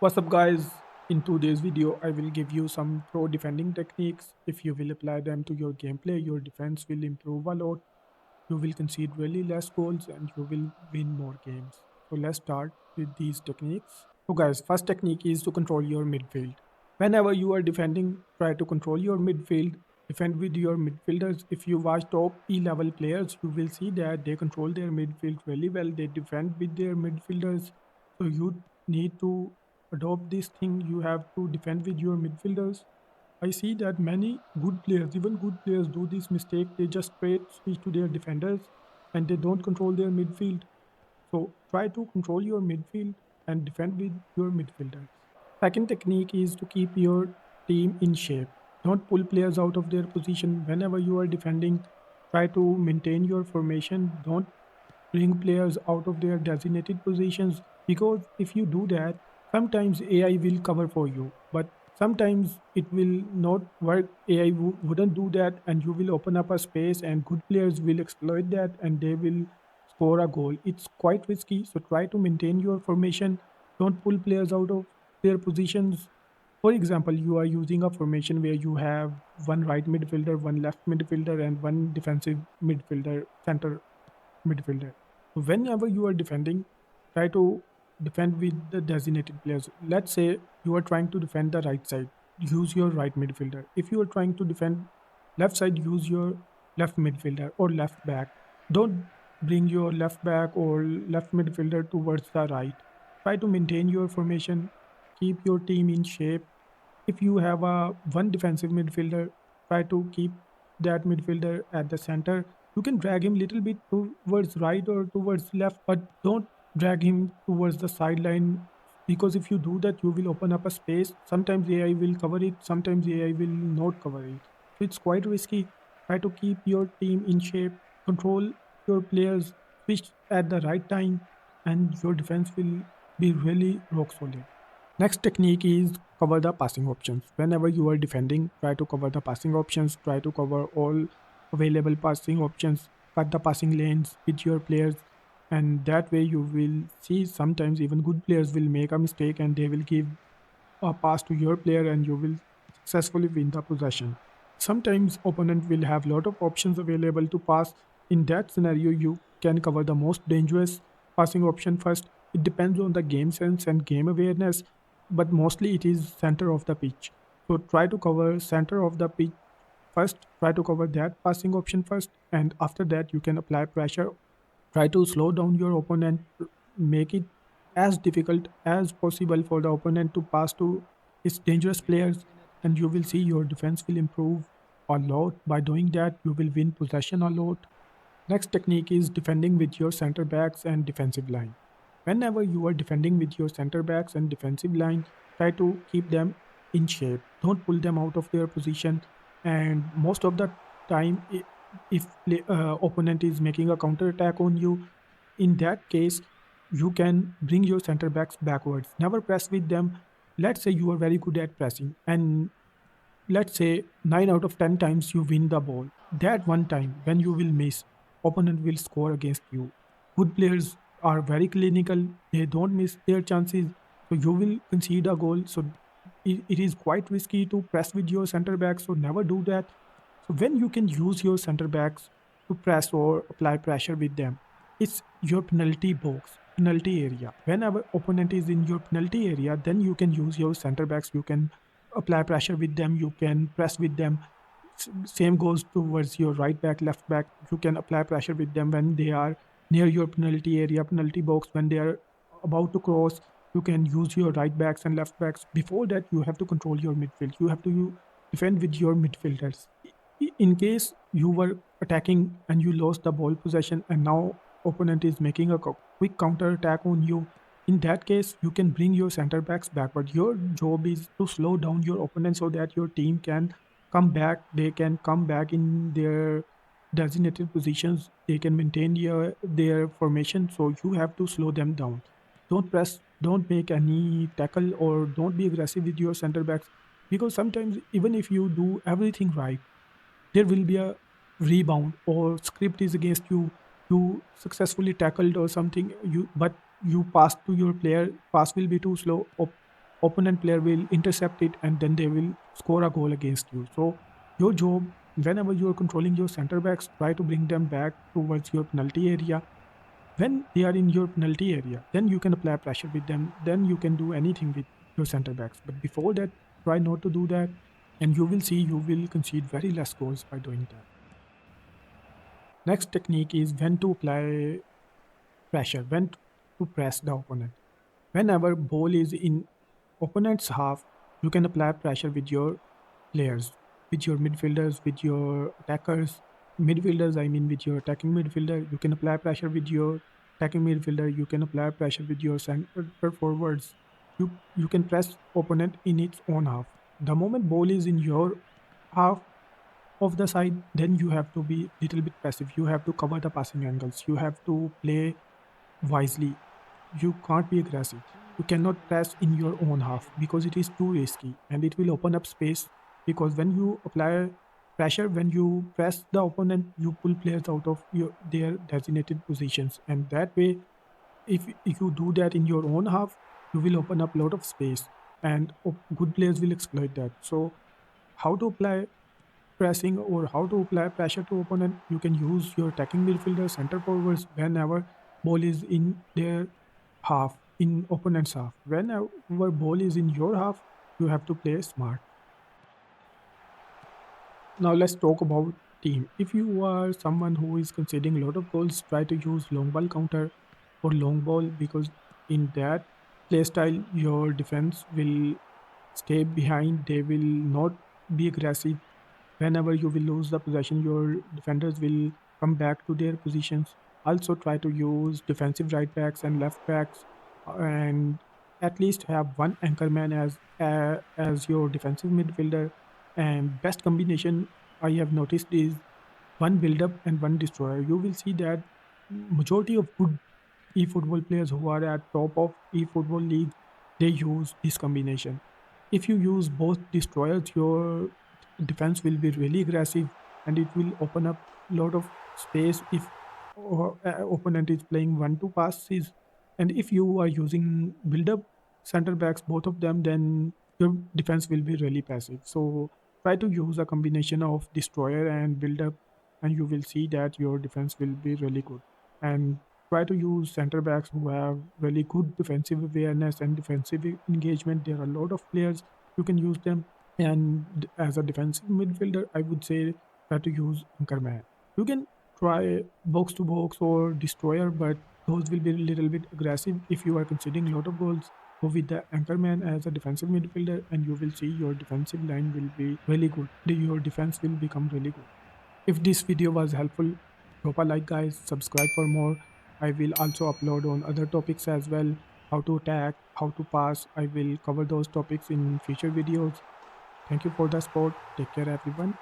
What's up, guys? In today's video, I will give you some pro defending techniques. If you will apply them to your gameplay, your defense will improve a lot. You will concede really less goals and you will win more games. So let's start with these techniques. So guys, first technique is to control your midfield. Whenever you are defending, try to control your midfield. Defend with your midfielders. If you watch top E level players, you will see that they control their midfield really well. They defend with their midfielders. So you need to adopt this thing. You have to defend with your midfielders. I see that many good players, even good players, do this mistake. They just straight switch to their defenders and they don't control their midfield. So try to control your midfield and defend with your midfielders. Second technique is to keep your team in shape. Don't pull players out of their position whenever you are defending. Try to maintain your formation. Don't bring players out of their designated positions because if you do that, sometimes AI will cover for you, but sometimes it will not work. AI wouldn't do that, and you will open up a space, and good players will exploit that and they will score a goal. It's quite risky, so try to maintain your formation. Don't pull players out of their positions. For example, you are using a formation where you have one right midfielder, one left midfielder, and one defensive midfielder, center midfielder. So whenever you are defending, try to defend with the designated players. Let's say you are trying to defend the right side, use your right midfielder. If you are trying to defend left side, use your left midfielder or left back. Don't bring your left back or left midfielder towards the right. Try to maintain your formation, keep your team in shape. If you have a one defensive midfielder, try to keep that midfielder at the center. You can drag him little bit towards right or towards left, but don't drag him towards the sideline because if you do that, you will open up a space. Sometimes AI will cover it, sometimes AI will not cover it. So it's quite risky. Try to keep your team in shape, control your players, switch at the right time, and your defense will be really rock solid. Next technique is cover the passing options. Whenever you are defending, try to cover the passing options, try to cover all available passing options, cut the passing lanes with your players, and that way you will see sometimes even good players will make a mistake and they will give a pass to your player and you will successfully win the possession. Sometimes opponent will have lot of options available to pass. In that scenario, you can cover the most dangerous passing option first. It depends on the game sense and game awareness, but mostly it is center of the pitch. So try to cover center of the pitch first. Try to cover that passing option first, and after that you can apply pressure. Try to slow down your opponent, make it as difficult as possible for the opponent to pass to its dangerous players, and you will see your defense will improve a lot. By doing that, you will win possession a lot. Next technique is defending with your center backs and defensive line. Whenever you are defending with your center backs and defensive line, try to keep them in shape. Don't pull them out of their position. And most of the time, if opponent is making a counter attack on you, in that case, you can bring your center backs backwards. Never press with them. Let's say you are very good at pressing, and let's say 9 out of 10 times you win the ball. That one time when you will miss, opponent will score against you. Good players are very clinical, they don't miss their chances, so you will concede a goal. So it is quite risky to press with your center backs, so never do that. So when you can use your center backs to press or apply pressure with them, it's your penalty box, penalty area. Whenever opponent is in your penalty area, then you can use your center backs. You can apply pressure with them. You can press with them. Same goes towards your right back, left back. You can apply pressure with them when they are near your penalty area, penalty box. When they are about to cross, you can use your right backs and left backs. Before that, you have to control your midfield. You have to defend with your midfielders. In case you were attacking and you lost the ball possession and now opponent is making a quick counter attack on you, in that case you can bring your center backs backward. Your job is to slow down your opponent so that your team can come back. They can come back in their designated positions. They can maintain their formation, so you have to slow them down. Don't press, don't make any tackle, or don't be aggressive with your center backs, because sometimes even if you do everything right, there will be a rebound or script is against you. You successfully tackled or something, you but you pass to your player, pass will be too slow, opponent player will intercept it and then they will score a goal against you. So your job, whenever you are controlling your center backs, try to bring them back towards your penalty area. When they are in your penalty area, then you can apply pressure with them. Then you can do anything with your center backs. But before that, try not to do that, and you will see you will concede very less goals by doing that. Next technique is when to apply pressure, when to press the opponent. Whenever ball is in opponent's half, you can apply pressure with your players, with your midfielders, with your attackers. Midfielders, I mean, with your attacking midfielder, you can apply pressure with your attacking midfielder. You can apply pressure with your center forwards. You can press opponent in its own half. The moment ball is in your half of the side, then you have to be little bit passive. You have to cover the passing angles. You have to play wisely. You can't be aggressive. You cannot press in your own half because it is too risky and it will open up space. Because when you apply pressure, when you press the opponent, you pull players out of their designated positions, and that way, if you do that in your own half, you will open up a lot of space, and good players will exploit that. So, how to apply pressing or how to apply pressure to opponent? You can use your attacking midfielder, center forwards whenever ball is in their half, in opponent's half. Whenever ball is in your half, you have to play smart. Now let's talk about team. If you are someone who is conceding a lot of goals, try to use long ball counter or long ball, because in that play style your defense will stay behind. They will not be aggressive. Whenever you will lose the possession, your defenders will come back to their positions. Also try to use defensive right backs and left backs, and at least have one anchorman as your defensive midfielder. And best combination I have noticed is one build up and one destroyer. You will see that majority of good eFootball players who are at top of eFootball league, they use this combination. If you use both destroyers, your defense will be really aggressive and it will open up a lot of space if opponent is playing 1-2 passes. And if you are using build up center backs, both of them, then your defense will be really passive. So try to use a combination of destroyer and build up, and you will see that your defense will be really good. And try to use center backs who have really good defensive awareness and defensive engagement. There are a lot of players, you can use them. And as a defensive midfielder, I would say try to use anchorman. You can try box to box or destroyer, but those will be a little bit aggressive. If you are conceding a lot of goals, go with the anchorman as a defensive midfielder, and you will see your defensive line will be really good. Your defense will become really good. If this video was helpful, drop a like, guys. Subscribe for more. I will also upload on other topics as well. How to attack, how to pass. I will cover those topics in future videos. Thank you for the support. Take care, everyone.